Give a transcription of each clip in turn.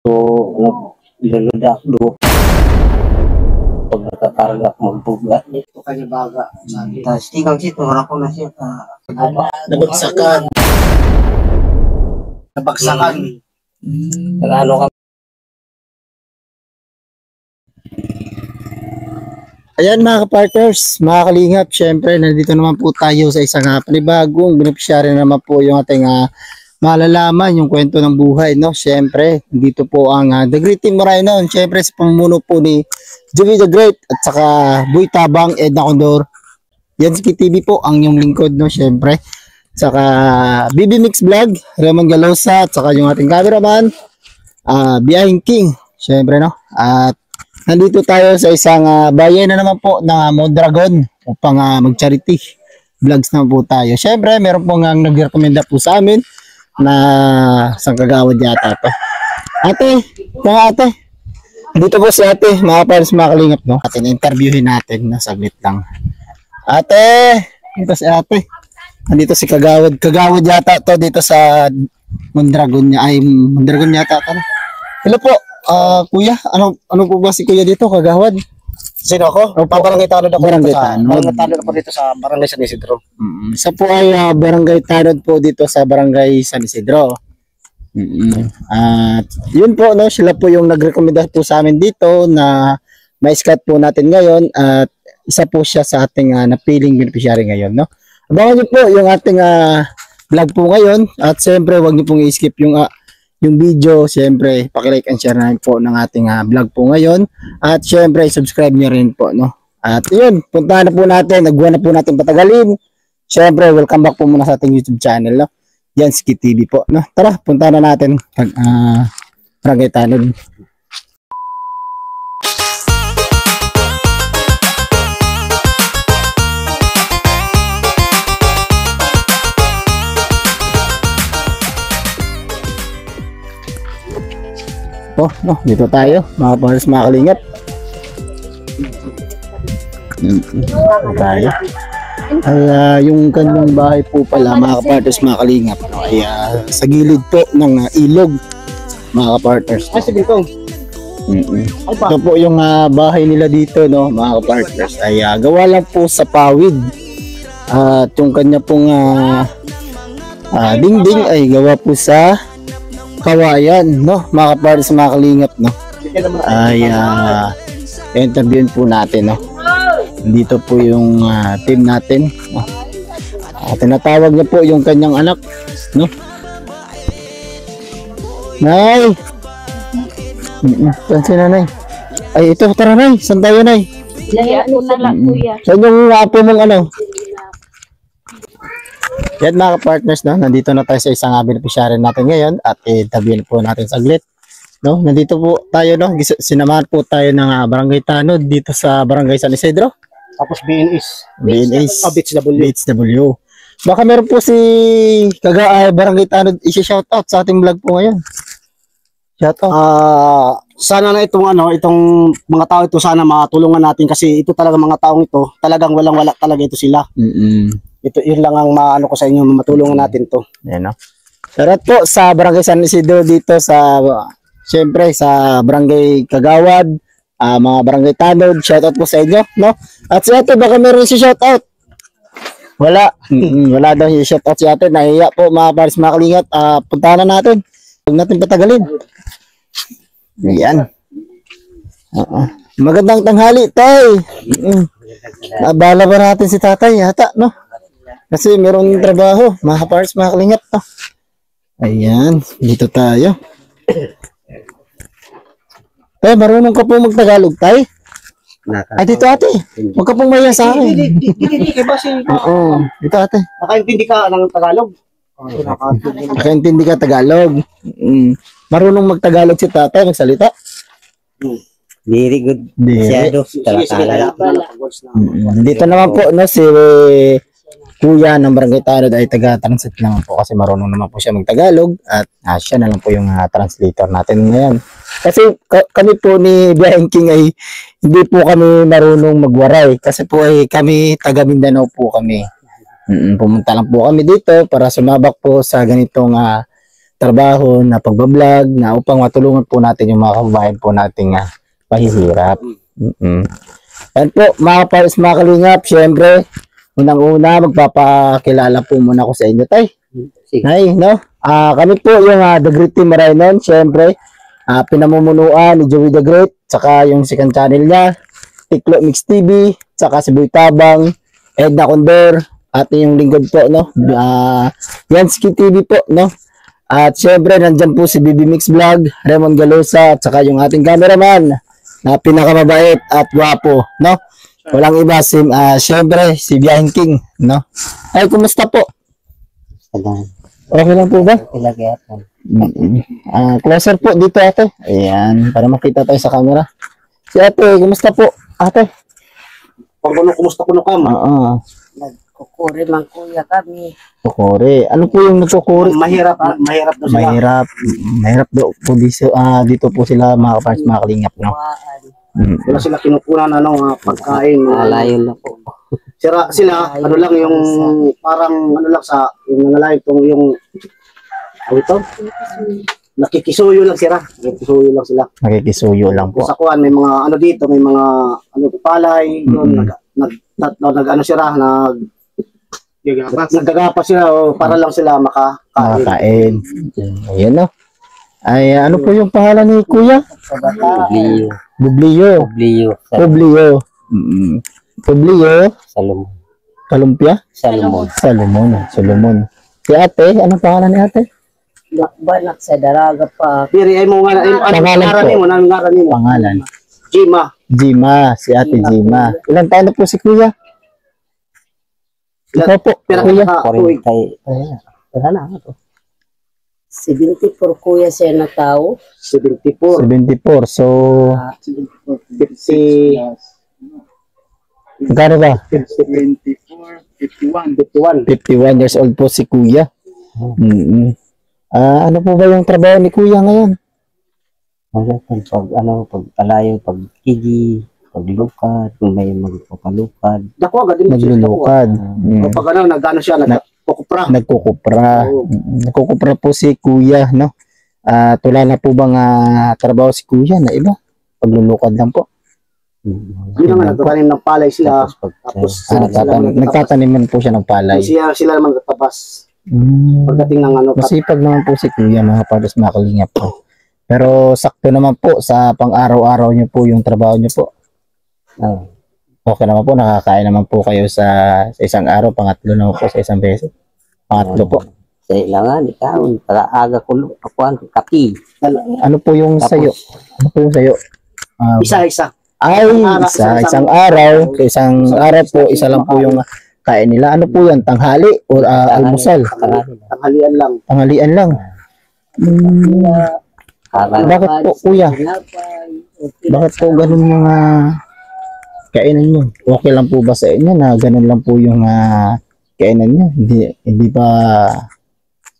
So, naglaludak do. Pag nakakarga, magbuga. Ito kanya baga. Tapos ikaw dito, wala ko na siya. Nabagsakan. Nabagsakan. Nagano ka. Ayan mga kapartners, mga kalingap, syempre nandito naman po tayo sa isang panibagong beneficiary naman po yung ating malalaman yung kwento ng buhay, no? Syempre, dito po ang The Great Team Moreno, syempre sa pamumuno po ni Joey the Great at saka Boy Tabang, Edna Condor. Yansky TV po ang yung lingkod, no? Syempre, saka BB Mix Vlog, Ramon Galosa at saka yung ating cameraman, Biyahing King, syempre, no? At nandito tayo sa isang bayan na naman po ng Mondragon upang mag-charity vlogs na po tayo. Syempre, meron po nga nag-recommenda po sa amin na isang kagawad yata to. Ate, mga ate. Dito po si ate, mga pares, mga kalingap, no? Atin interviewin natin na saglit lang. Ate, dito si ate. Nandito si kagawad. Kagawad yata to dito sa Mondragon niya. Ay, Mondragon yata to. Hello po. Kuya, ano po ba si kuya dito, kagawad? Sino ako? Barangay Tanod ako Barangay dito sa Tanod. Barangay Tanod ako dito sa Barangay San Isidro. Isa po ay barangay Tanod po dito sa Barangay San Isidro. At yun po, no, sila po yung nagrekomenda po sa amin dito na ma-scout po natin ngayon at isa po siya sa ating napiling beneficiary ngayon, no. Abangan niyo po yung ating vlog po ngayon at siyempre wag niyo pong i-skip yung video. Siyempre paki-like and share na po ng ating vlog po ngayon at siyempre subscribe niyo rin po, no. At yun, puntahan na po natin, nagbuwan na po natin patagalin. Siyempre welcome back po muna sa ating YouTube channel, no. Yansky TV po, no. Tara, puntahan na natin Barangay Tanod. No, dito tayo, mga pares, mga kalingap. Tayo. Ay, yung kanyang bahay po pala, mga kapartners, mga kalingap, no, ay sa gilid po ng ilog, mga kapartners. Ay, sige ko. Ito po yung bahay nila dito, no, mga kapartners, ay gawa lang po sa pawid. At yung kanya pong dingding ay gawa po sa kawayan, no, mga kapartners, mga kalingap, no. Ay interviewin po natin, no. Dito po yung team natin, no. Tinatawag niya po yung kanyang anak, no. Nay! Saan si nanay? Ay, ito, tara nay, saan tayo nay? Laya ko na lang, kuya. Saan yung apo mong ano? Yan mga partners, no? Nandito na tayo sa isang beneficiary natin ngayon at interviewin po natin saglit, no? Nandito po tayo, no? Sinamahan po tayo ng Barangay Tanod dito sa Barangay San Isidro. Tapos BNS. BHW. Baka meron po si Barangay Tanod i-shoutout sa ating vlog po ngayon. Shoutout. Sana na itong mga tao ito, sana matulungan natin kasi ito talaga, mga taong ito talagang walang-wala talaga ito sila. Ito, yun lang ang maano ko sa inyo, matulungan natin to. Yan, no? Shoutout po sa Barangay San Isidro dito sa, siyempre, sa Barangay Kagawad, mga Barangay Tanod, shoutout po sa inyo, no? At si ate, baka meron si shoutout? Wala. Wala daw si shoutout si ate. Nahiya po mga pares, mga kalingap. Puntahan na natin. Huwag natin patagalin. Yan. Magandang tanghali, tay. Abala ba natin si tatay yata, no? Kasi meron trabaho, mga pares, mga kalingap, no? Ayan, dito tayo. Tay, marunong ka po mag-Tagalog, tay? Ay, dito ate. Huwag ka pong maya sa akin. Hindi, kaya ba si... Oo, dito ate. Nakaintindi ka ng Tagalog? Nakaintindi ka Tagalog. Marunong mag-Tagalog si tatay, magsalita? Very good. Masyado. Talakala. Dito naman po, no, si kuya ng Barangay Tanod ay taga-translate naman po kasi marunong naman po siya mag-Tagalog at siya na lang po yung translator natin ngayon. Kasi kami po ni Biyahing King ay hindi po kami marunong magwaray kasi po ay kami taga Mindanao po kami. Pumunta lang po kami dito para sumabak po sa ganitong trabaho, na pagbablog, na upang matulungan po natin yung mga kababayan po nating pahihirap. Yan po, mga pares, mga kalingap, syempre, unang-una, magpapakilala po muna ko sa inyo, tay. Sige. Nay, no? Kami po yung The Great Team Marainon, syempre, pinamumunuan ni Joey the Great, saka yung second channel niya, Tiklo Mix TV, saka si Boy Tabang, Edna Condor, at yung lingkod po, no? Yansky TV po, no? At syempre, nandyan po si BB Mix Vlog, Raymond Galosa, at saka yung ating cameraman, na pinakamabait at gwapo, no? Walang iba, syempre, si Biyahin King, no? Ay, kumusta po? Okay lang po ba? Ilagay ako. Closer po dito, ate. Ayan, para makita tayo sa camera. Si ate, kumusta po, ate? Pag kumusta ko ka, ma? Kukuri man kuya kami. Kukuri. Ano po yung nagkukuri? Mahirap daw sila. Mahirap daw po dito po sila mga kapars, mga kalingap, no? Wala sila kinukunan pagkain. Malayo na po. Sila, ano lang yung parang ano lang sa yung nangalayo itong yung ano ito? Nakikisuyo lang sila. Nakikisuyo lang sila. Nakikisuyo lang po. Sa kuan may mga ano dito, may mga ano palay, doon ano sila, naggagapas sila para lang sila makakain. Ayan, no? Ay, ano po yung pangalan ni Kuya? Bublio. Publio. Salomon. Salomon. Si ate, anong pangalan ni ate? Banak sa daraga pa. Piri ay mo nga ngaran mo. Pangalan. Jima. Si ate Jima. Ilang taon na po si Kuya? Ikaw po, Kuya. 74 kuya siya na tao. 74. 74. So, 50. magkano ba? 51. 51 years old po si Kuya. Ano po ba yung trabaho ni Kuya ngayon? Pagpalayo, pagkigi, paglukad, kung may magpapalukad. Dako agad din Naglulukad. Pag nagano siya, nagkukupra. Nagkukupra po si Kuya, no? Wala na po bang trabaho si Kuya na iba? Paglulukad lang po. Yun nga, nagtatanim ng palay sila. Tapos nagtataniman po siya ng palay. Sila naman nagtatabas. Pagdating ng ano. Masipag naman po si Kuya, mga pados, mga kalingap po. Pero sakto naman po sa pang-araw-araw niyo po yung trabaho niyo po. Okay naman po, nakakain naman po kayo sa isang araw, pangatlo naman po sa isang beses. Pangatlo po. Sa ilangan, ikaw, aga ko, kapi. Ano po yung sayo? Ano po yung sayo? Isa-isa. Isang araw po, isa lang po yung kain nila. Ano po yan? Tanghali o almusal? Tanghalian lang. Bakit po, Kuya? Bakit po ganun yung kainan nyo? Okay lang po ba sa inyo na ganun lang po yung kainan nyo? Hindi ba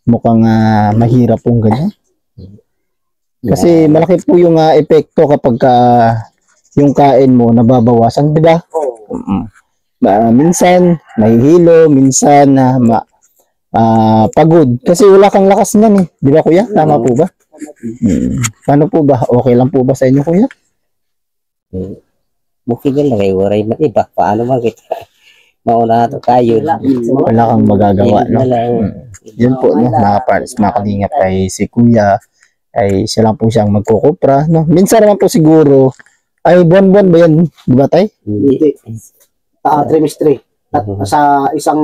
mukhang mahirap pong ganyan? Kasi malaki po yung epekto kapag yung kain mo nababawasan, di ba? Minsan mahihilo, minsan pagod. Kasi wala kang lakas nan eh. Di ba, Kuya? Tama po ba? Paano po ba? Okay lang po ba sa inyo, Kuya? Bukid lang, waray man iba. Paano makita? Mauna ito tayo. Wala kang magagawa, no? Yun po, no? Mga parts, mga kalingap ay si Kuya ay siya lang po siyang magkukupra, no? Minsan naman po siguro ay buwan-buwan ba yan? Di ba, tay? Hindi. Trimestre. Sa isang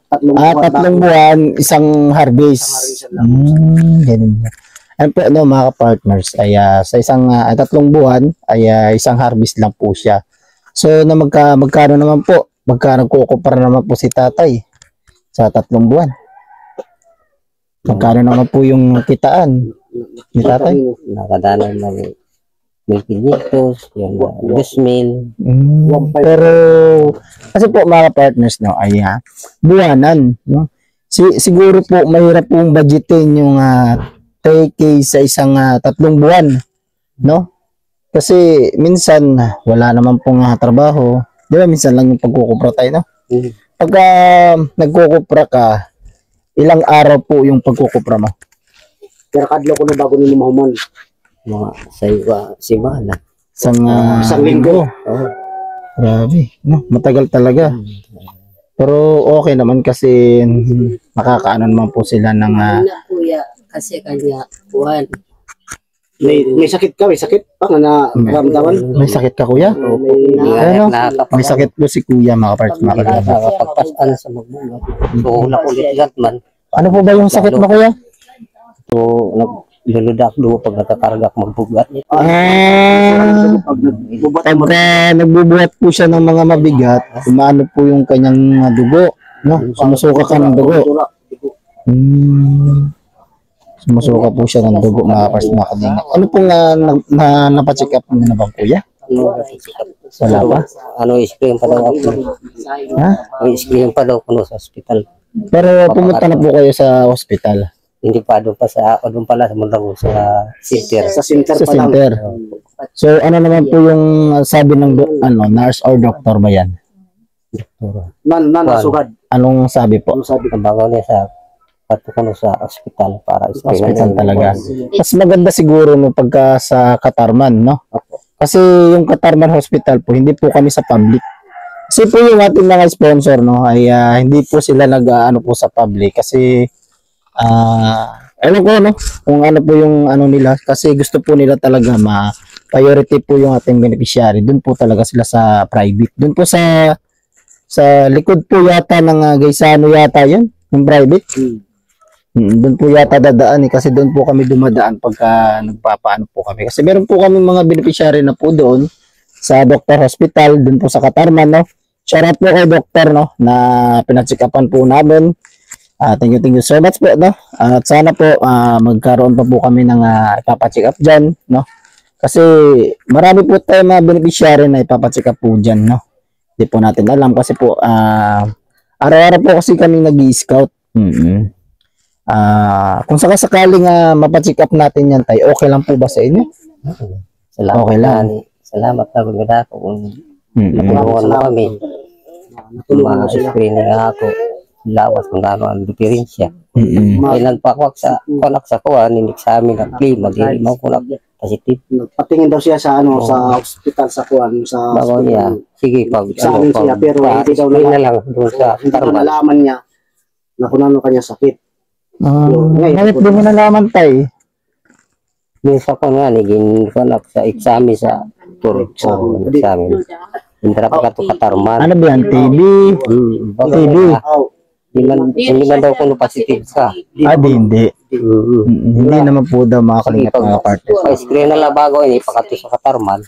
tatlong buwan, isang harvest. Ganun. Ano po, no, mga partners ay sa isang tatlong buwan ay isang harvest lang po siya. So na magkano naman po? Magkano kukupra naman po si tatay sa tatlong buwan? Magkano naman po yung kitaan ni tatay? Nakadala ng 1,500, yung 2,000. Pero kasi po mga partners, no, ay buwanan, no? Siguro po mahirap pong budgetin yung 3K sa isang tatlong buwan, no? Kasi minsan wala naman pong trabaho, di ba? Minsan lang yung pagkukupra tayo, no? Pagka nagkukupra ka, ilang araw po yung pagkukupra mo? Pero kadlo ko na bago nimo mahumon. Mga sa simana. Isang linggo. Oh. Grabe, no? Matagal talaga. Pero okay naman kasi nakakaano naman po sila ng Na kuya, kasi kanya, buwan. May sakit ka, may sakit pa na naramdaman. may sakit ka kuya? Ano? May sakit po si kuya mga parts mga kalingap. Nakakapagpasan sa magbuhat. Suhulak ulit lahat man. Ano po ba yung sakit mo kuya? So, nagluludak do pag nakakargak magbugat. Pagka nagbubuhat po siya ng mga mabigat, umaano po yung kanyang dugo, no? Sumusuka ka ng dugo. Sumusuka po siya ng dugo mga parts mga kalingap. Ano pong napacheck up niyo na ba kuya? Wala pa? Ano, i-screen pa daw ako. Ha? I-screen pa daw ako sa hospital. Pero pumunta na po kayo sa hospital. Hindi pa doon pa sa ako doon pala sa Mundago sa center. Sa center Sa pa lang. center. So ano naman po yung sabi ng nurse or doctor ba yan? Nasugad. Anong sabi po? Ano sabi? Ang bago niya sa patukan sa hospital para Hospital talaga. Mas maganda siguro no pagka sa Katarman, no? Kasi yung Katarman Hospital po, hindi po kami sa public. Kasi po yung ating mga sponsor, no, ay hindi po sila nag-ano po sa public kasi ano ko, no, kung ano po yung ano nila kasi gusto po nila talaga priority po yung ating beneficiary. Doon po talaga sila sa private. Doon po sa likod po yata ng Gaisano yata yun, yung private. Doon po yata dadaan kasi doon po kami dumadaan pagka nagpapaano po kami. Kasi meron po kami mga beneficiary na po doon sa Doctor Hospital, doon po sa Katarman, no. Shout out po kay Doctor, no, na pinatsikapan po namin. Thank you so much po, no. At sana po magkaroon pa po kami ng ipapacheck up dyan, no. Kasi marami po tayo mga beneficiary na ipapacheck up po dyan, no. Hindi po natin alam kasi po araw-araw po kasi kami nag-i-scout. Kung sakasakaling mapacheck up natin yan tayo, okay lang po ba sa inyo? Salamat. Okay lang. Salamat na ganda ko kung natulungan mo kami. Ma-screen na ako. Lawas kung ano ang diferensya. Ay nagpakwak sa konak sa kuwan, in-examine ang klima, di mo kunak positive. Patingin daw siya sa sa hospital sa kuan sa Bago niya, sige pag examine siya pero hindi daw na lang doon sa hindi daw Katarman. nalaman niya na kung ano kanya sakit. Ngayon din mo nalaman tayo. Minsan ko nga, naging konak sa examine sa tour ko, examine. Hindi na pa ito Katarman. Ano ba yan? TB? TB? Hindi man daw kung positive ka. Hindi. Hindi naman po daw mga kalingap mga partners. Pa-screen na lang bago yun, ipakato sa Katarman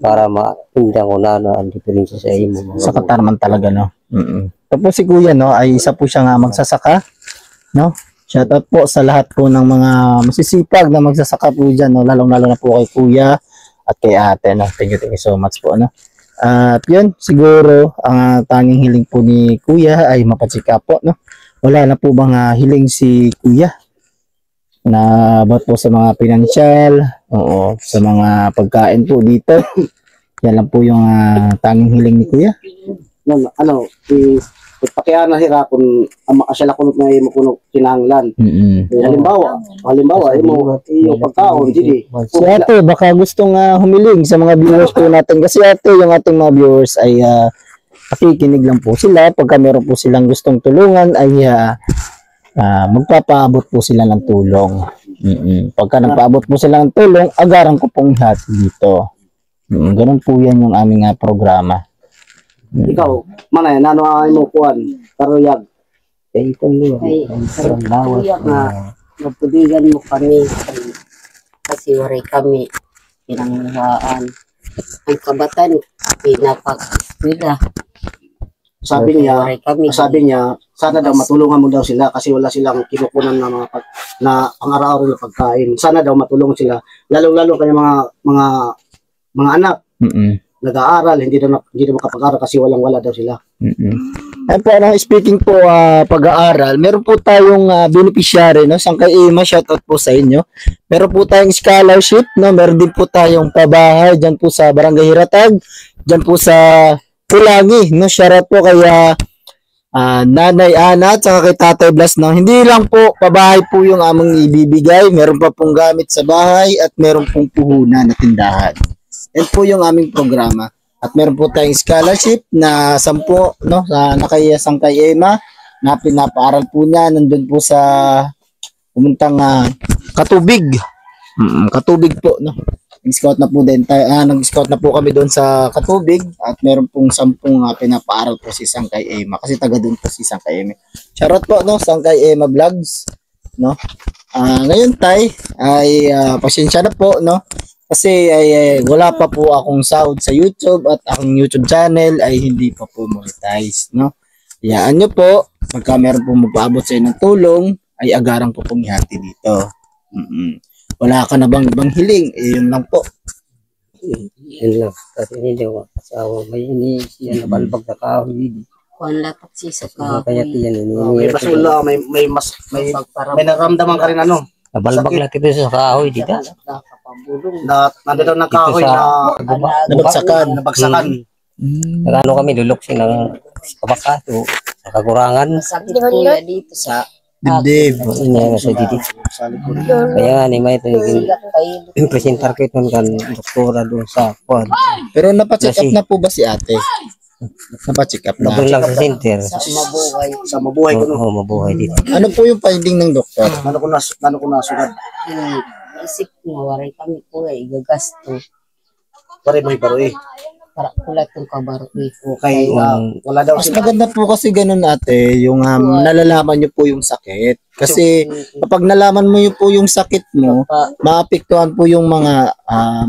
para maintindihan ko na ang diferensya sa imo. Sa Katarman talaga, no? Tapos si Kuya, no, ay isa po siya nga magsasaka, no? Shoutout po sa lahat po ng mga masisipag na magsasaka po dyan, no? Lalong-lalo na po kay Kuya at kay ate, no? Thank you so much po, no? At yun, siguro, ang tanging hiling po ni Kuya ay mapatsika po, no? Wala na po bang hiling si Kuya? Na about po sa mga financial, oo, sa mga pagkain po dito. Yan lang po yung tanging hiling ni Kuya. Pagpakaya na hirapon asya ko na imo kuno kinahanglan. Halimbawa imo pagkaon dili. Si ate, baka gustong humiling sa mga viewers po natin. Kasi ate, yung ating mga viewers ay pakikinig lang po sila. Pagka meron po silang gustong tulungan ay magpapaabot po sila ng tulong. Pagka nagpaabot po sila ng tulong, agaran ko pong hati dito. Ganun po yan yung aming programa. Ikaw, manay, nano ang imo kuan, karuyag. Ay, ito yun. Ay, kuya nga, mapuligan mo kami kasi waray kami pinanguhaan. Ang kabatan, pinapag-eskwela. Sabi Waray kami. niya, sana daw matulungan mo daw sila kasi wala silang kinukunan na na pang-araw-araw na pagkain. Sana daw matulungan sila, lalo-lalo kaya mga anak. Nag-aaral, hindi na makapag-aral kasi walang-wala daw sila. Ay po, speaking po pag-aaral, meron po tayong beneficiary, no? Sang kay Ima, shoutout po sa inyo. Meron po tayong scholarship, no? Meron din po tayong pabahay dyan po sa Barangay Hiratag, dyan po sa Pulangi, no? Shoutout po kay Nanay Ana at saka kay Tatay Blas, no? Hindi lang po pabahay po yung among ibibigay, meron pa pong gamit sa bahay at meron pong puhunan na tindahan. Yan po yung aming programa. At meron po tayong scholarship na 10, no, sa nakayasang kay Emma na pinapaaral po niya nandun po sa pumuntang Katubig. Katubig po, no. Nag-scout na po din tayo, nag-scout na po kami doon sa Katubig at meron pong 10 pinapaaral po si Sangkay Emma kasi taga doon po si Sangkay Emma. Charot po, no, Sangkay Emma Vlogs, no. Ngayon tay ay pasensya na po, no, kasi ay wala pa po akong sahod sa YouTube at akong YouTube channel ay hindi pa po monetize, no. Hayaan nyo po, pagka meron po magpaabot sa inyo ng tulong ay agarang po pong ihati dito. Wala ka na bang ibang hiling? Yun lang po. Yun lang. Kasi hindi ako asawa. May siya na balbag na kahoy. Kuan lapat si sa Kaya tiyan. May basula, may naramdaman ka rin ano. Nabalbag lang ito sa kahoy dito. Nandito daw ng kahoy na nabagsakan. Nagano kami luluksin ng kabakato sa kakurangan. Sakit kuya dito sa Dibdib. Inya sa didi. Kaya nga ni may yung presentar ko itong kan doktora doon sa quad. Pero napacheck up na po ba si ate? Napacheck up na. Doon lang sa center. Sa mabuhay ko no. Oo, mabuhay dito. Ano po yung finding ng doktor? Ano ko nasugad. isip mo waray kami kuya igagasto Pare mo baro eh. para kulat yung kabaro Okay, wala daw Mas sila. maganda po kasi ganun ate, yung nalalaman nyo po yung sakit. Kasi kapag nalaman mo yung po yung sakit mo, maapektuhan po yung mga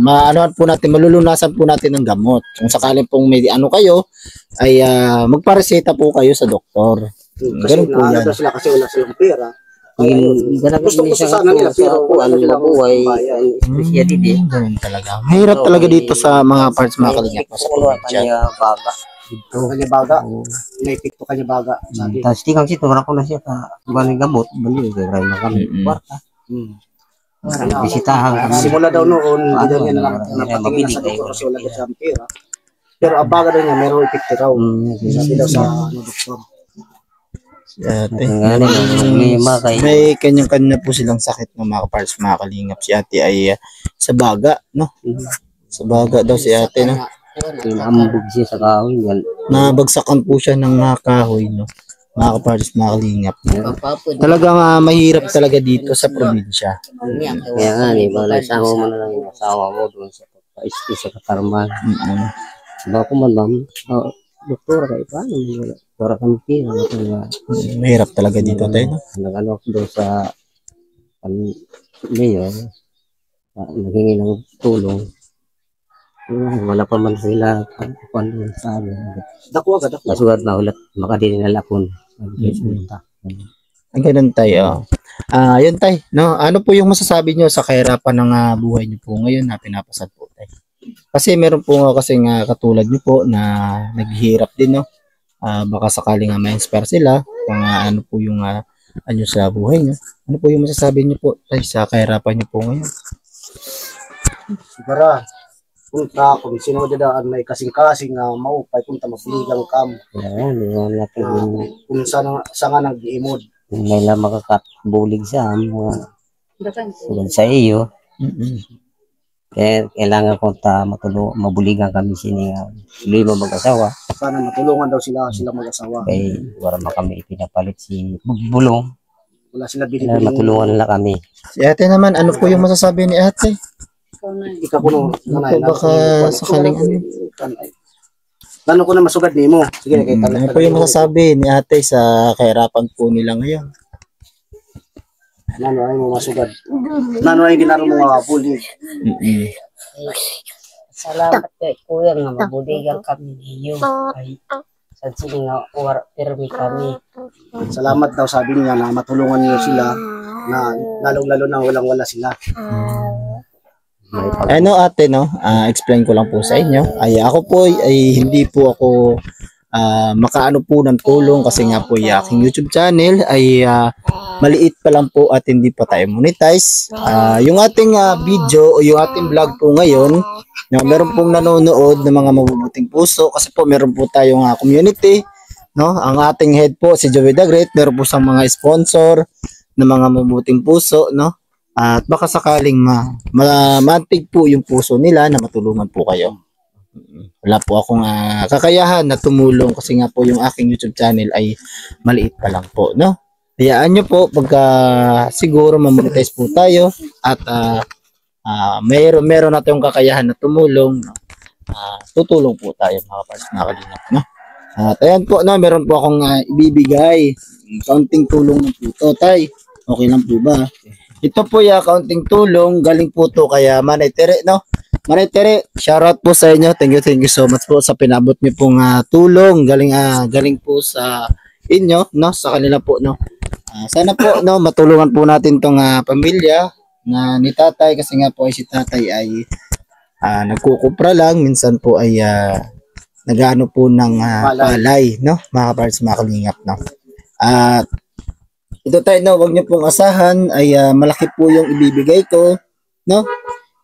maanohan po natin, malulunasan po natin ng gamot. Kung sakaling pong may ano kayo, ay magpareseta po kayo sa doktor. Kasi Ganun po yan. sila kasi wala silang pera. Gusto ko sana nila pero ano mabuhay. Siya didi. Ganun talaga. Mahirap talaga dito sa mga parts mga kalingap po sa probinsya. Kanya baga. Dito. Kanya baga. May pikto kanya baga. Sabi. Tapos tingang sito, wala ko na siya ka bali gamot. Bali, gagawin na kami. Kwarta. Bisitahan kami. Simula daw noon, hindi daw niya mabili napatingin sa kayo. doktor kasi wala daw siyang pera. Pero ang baga daw niya, merong epekto raw. Sabi daw sa doktor. Ate. May May kanya-kanya po silang sakit ng mga parts mga kalingap. Si ate ay sa baga, no? Sa baga daw si ate, no? Pinambog siya sa kahoy. Nabagsakan po siya ng kahoy, no? Mga parts mga kalingap. Talagang mahirap talaga dito sa probinsya. Kaya nga, di ba, nagsama mo na lang yung asawa mo doon sa pagpa-isti sa katarman. Baka ko man, ma'am, doktora kayo, paano mo? Doktora kami pina. Mahirap talaga dito, tayo, no? Nag-ano doon sa mayor, naghingi ng tulong. Wala pa man sila kung sa amin. Dako agad, dako. Nasugat na ulit, makadili na lapon. Ang ganun tayo. Yun tay, no? Ano po yung masasabi nyo sa kahirapan ng buhay nyo po ngayon na pinapasad po tay? Kasi meron po kasi katulad nyo po na naghihirap din, no? Baka sakaling ma-inspire sila kung ano po yung ano sa buhay nyo. Ano po yung masasabi nyo po tay sa kahirapan nyo po ngayon? Sigara, punta, kung sino dadaan may kasing-kasing na maupay, punta magligang kam. Kaya di ba natin Kung sa nga nag-iimod. may lang makakatbulig sa mga tulad sa iyo. Kaya kailangan ko mabuligan kami siniya. Tuloy mo mag-asawa. Sana matulungan daw sila mag-asawa. Kaya wala man kami ipinapalit si Bulong. Wala sila Kaya binibili. matulungan nila kami. Si ate naman, ano po yung masasabi ni ate? Ikaw kuno, nanay. Baka sakaling Lalo ko na masugad ni mo. Sige, kay ano po yung masasabi ni ate sa kahirapan po nila ngayon? Nano ay mo masugad. Nano ay ginaro mo mga bully. salamat kay kuya nga mabuligan kami niyo ay sa sini nga pirmi kami Salamat daw sabi niya na matulungan niyo sila na lalong-lalo na walang-wala sila. Ano ate, no? Explain ko lang po sa inyo. Ay ako po ay hindi po ako makaano po ng tulong kasi nga po yung aking YouTube channel ay maliit pa lang po at hindi pa tayo monetize. Yung ating video o yung ating vlog po ngayon, na meron pong nanonood ng mga mabubuting puso kasi po meron po tayong community no? Ang ating head po si Joey the Great, meron po siyang mga sponsor na mga mabuting puso, no? At baka sakaling mantig po yung puso nila na matulungan po kayo. Wala po akong kakayahan na tumulong kasi nga po yung aking YouTube channel ay maliit pa lang po, no? Hayaan nyo po pagka siguro mamonetize po tayo at meron na tayong kakayahan na tumulong, no? Tutulong po tayo mga pars, mga kalingap, no? At ayan po, no, meron po akong ibibigay kaunting tulong ng po, tay. Okay lang po ba? Ito po yung kaunting tulong, galing po to kaya Manay Tere, no? Manay Tere, shoutout po sa inyo. Thank you so much po sa pinabot niyo pong tulong. Galing po sa inyo, no? Sa kanila po, no? Sana po, no, matulungan po natin tong pamilya na ni tatay kasi nga po ay si tatay ay nagkukupra lang. Minsan po ay nagano po ng palay, no? Mga parts, mga kalingap, no? At ito tayo, no, wag niyo pong asahan ay malaki po yung ibibigay ko, no?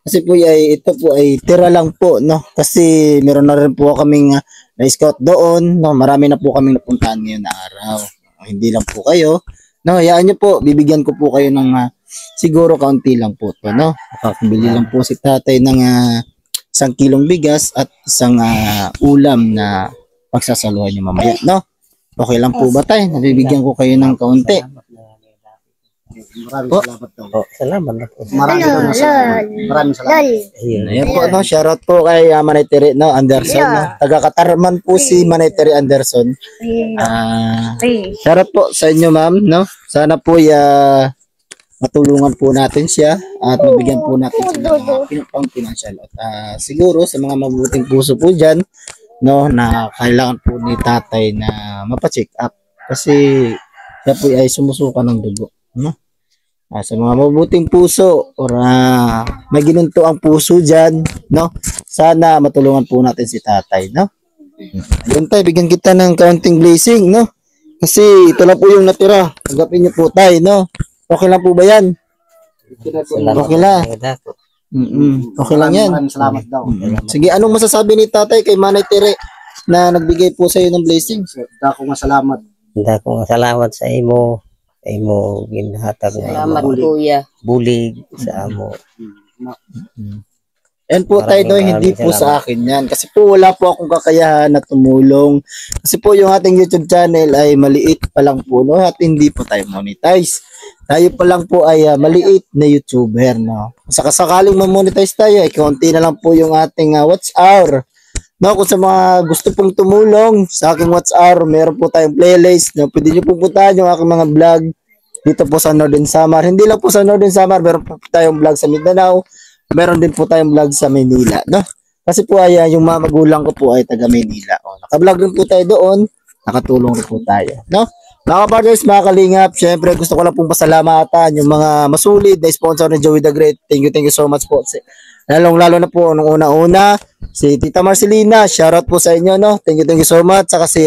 Kasi po ito po ay tira lang po, no? Kasi meron na rin po kaming na-scout doon, no? Marami na po kaming napuntahan ngayon na araw. Hindi lang po kayo, no? Hayaan niyo po, bibigyan ko po kayo ng siguro kaunti lang po to, no? Makakabili lang po si tatay ng 1 kilong bigas at isang ulam na pagsasaluhan niyo mamaya, no? Okay lang po ba tayo? Nabibigyan ko kayo ng kaunti. Maraming salamat daw. Salamat na po. Maraming salamat. Ayan po, no? Shoutout po kay Manay Tere, no? Anderson, no? Taga-Katarman po si Manay Tere Anderson. Shoutout po sa inyo, ma'am, no? Sana po matulungan po natin siya at mabigyan po natin siya ng pang financial. At siguro sa mga mabuting puso po dyan, no, na kailangan po ni tatay na mapacheck up kasi siya po ay sumusuka ng dugo, no? Sa mga mabuting puso or may ginunto ang puso dyan, no? Sana matulungan po natin si tatay, no? Ayun tayo, bigyan kita ng kaunting blessing, no? Kasi ito lang po yung natira. Tanggapin niyo po tayo, no? Okay lang po ba yan? Okay lang. Okay lang yan. Maraming salamat daw. Sige, anong masasabi ni tatay kay Manay Tere na nagbigay po sa iyo ng blessing? Dako nga salamat. Hindi ko salamat sa imo. Sa imo ginhatag na Salamat, kuya. bulig sa amo. Yan po tayo, no, hindi po sa akin yan. Kasi po wala po akong kakayahan na tumulong. Kasi po yung ating YouTube channel ay maliit pa lang po, no? At hindi po tayo monetize. Tayo pa lang po ay maliit na YouTuber, no? Sakaling ma-monetize tayo, ay konti na lang po yung ating watch hour. No, kung sa mga gusto pong tumulong sa aking watch hour, meron po tayong playlist, no? Pwede nyo pupuntahan yung aking mga vlog dito po sa Northern Samar. Hindi lang po sa Northern Samar, meron po tayong vlog sa Mindanao, meron din po tayong vlog sa Manila, no? Kasi po ay yung mga magulang ko po ay taga Manila. Naka-vlog rin po tayo doon, nakatulong rin po tayo, no? Mga partners, mga kalingap, syempre gusto ko lang pong pasalamatan yung mga masulid na sponsor ni Joey the Great. Thank you so much po. Lalo na po nung una-una, si Tita Marcelina, shoutout po sa inyo, no? Thank you so much. Saka si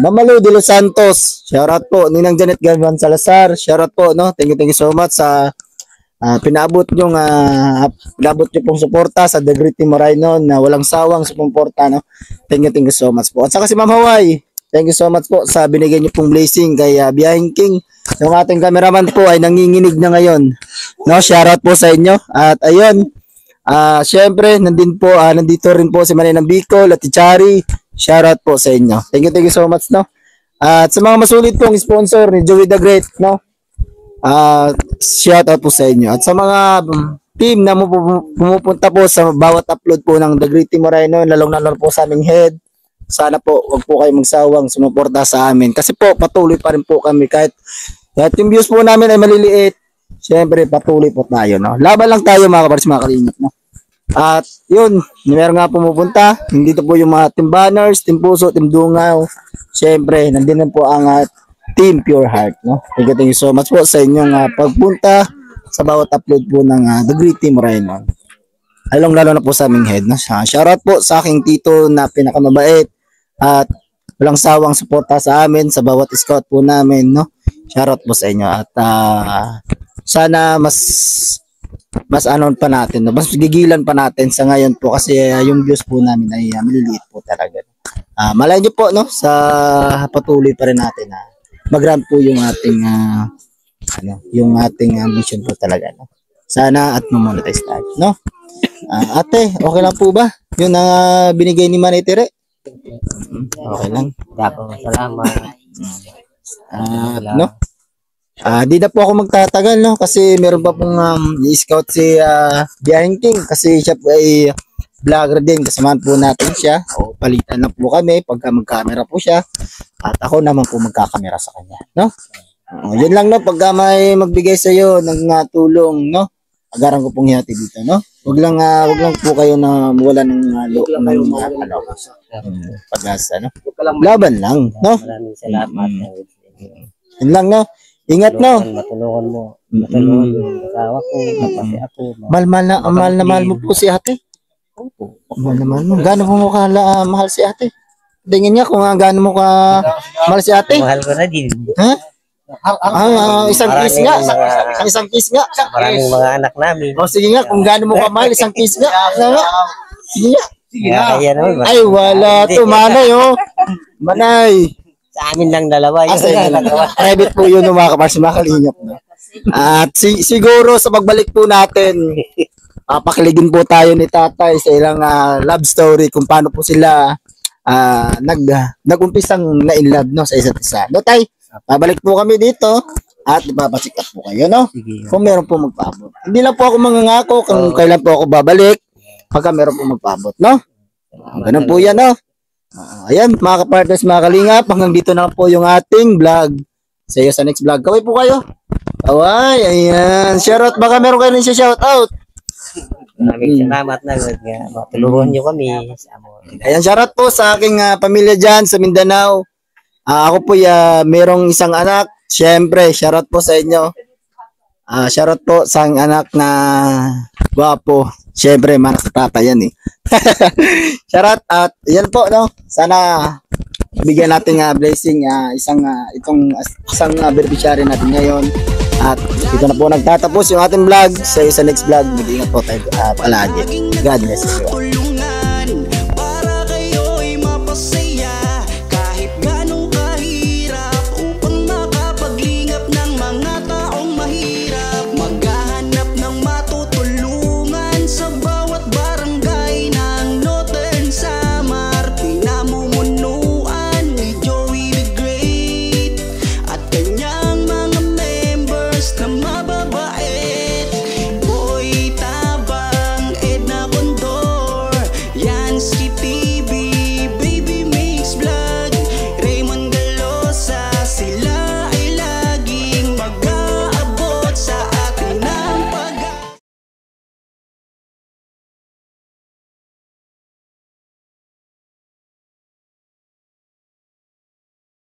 Mama Lu de Los Santos, shoutout po. Ninang Janet Galvan Salazar, shoutout po, no? Thank you so much sa pinabot nyo pong suporta sa The Great Team Morainon na walang sawang suporta, no? Thank you so much po. At saka si Ma'am Hawaii, thank you so much po sa binigay niyo pong blessing kay Biyahing King. Yung ating cameraman po ay nanginginig na ngayon. No, shoutout po sa inyo. At ayun, syempre nandito rin po si Manay ng Bicol at si Chari. Shoutout po sa inyo. Thank you so much, no. At sa mga masulit pong sponsor ni Joey the Great, no. Shoutout po sa inyo. At sa mga team na pumupunta po sa bawat upload po ng The Great Team Moreno, lalong po sa aming head. Sana po wag po kayong magsawang sumuporta sa amin kasi po patuloy pa rin po kami kahit yung views po namin ay maliliit. Siyempre patuloy po tayo, no. Laban lang tayo mga kapatid, mga kalingap, no. At yun, meron nga pumupunta. Dito po yung mga team banners, team puso, team dungaw. Siyempre nandun po ang team Pure Heart, no. Thank you so much po sa inyong pagpunta sa bawat upload po ng The Great Team Moreno. Lalo na po sa aming head, no. Shoutout po sa aking tito na pinakamabait at walang sawang suporta sa amin sa bawat scout po namin, no. Shoutout po sa inyo at sana mas anon pa natin, no? Mas gigilan pa natin sa ngayon po kasi yung views po namin ay maliliit po talaga. malay niyo po, no, sa patuloy pa rin natin na mag-grant po yung ating mission po talaga, no. Sana at mamonetize tayo, no. Ate, okay lang po ba yun ang binigay ni Manay Tere? Okay lang. Salamat. No? Di na po ako magtatagal, no, kasi meron pa pong i-scout si Biyahing King kasi siya po ay vlogger din, kasamahan po natin siya. O palitan na po kami pagka mag-camera po siya at ako naman po magkakamera sa kanya, no. Yun lang, no, pagka may magbigay sa iyo ng tulong, no, agaran ko pong hati dito, no. Wag lang po kayo na wala ng pag-asa, no. Laban lang, no. Maraming salamat. Yun lang, no. Ingat, no. Matulungan mo. Matulungan yung asawa ko. Pati ako. Mahal na mahal mo po si ate. Mahal na mahal mo. Gaano mo mahal si ate? Tingin niya kung gaano mo ka mahal si ate. Mahal ko na din. Ha? Isang kiss nga. Isang kiss nga. Maraming mga anak namin. O sige nga, kung gaano mo ka mahal, isang kiss nga. Sige nga. Kaya naman. Ay, wala to, Manay, oh. Manay. Sa amin lang dalawa. Private po yun, mga kapars, makalingap na. At siguro sa pagbalik po natin, pakiligin po tayo ni tatay sa ilang love story kung paano po sila nag-umpisang na-in-love, no, sa isa't isa. No, tay? Babalik po kami dito at ipapasikat po kayo, no? Sige. Kung meron po magpaabot. Hindi lang po ako mangangako kung kailan po ako babalik pagka meron po magpaabot, no? Ganun po yan, no? Ayan, mga kapartners, mga kalingap, hanggang dito na po yung ating vlog. Sa iyo sa next vlog. Kaway po kayo. Kaway, ayan. Shoutout, baka meron kayo rin siya shoutout. Maraming salamat na. Matulungan nyo kami. Ayan, shoutout po sa aking pamilya dyan sa Mindanao. Ako po merong isang anak. Siyempre, shoutout po sa inyo. Shoutout po sa anak na gwapo. Siyempre, manas sa tata yan eh. Shoutout at yan po, no. Sana bigyan natin blessing itong isang beneficiary natin ngayon. At dito na po nagtatapos yung ating vlog. Sa next vlog, mag-ingat po tayo palagi. God bless you.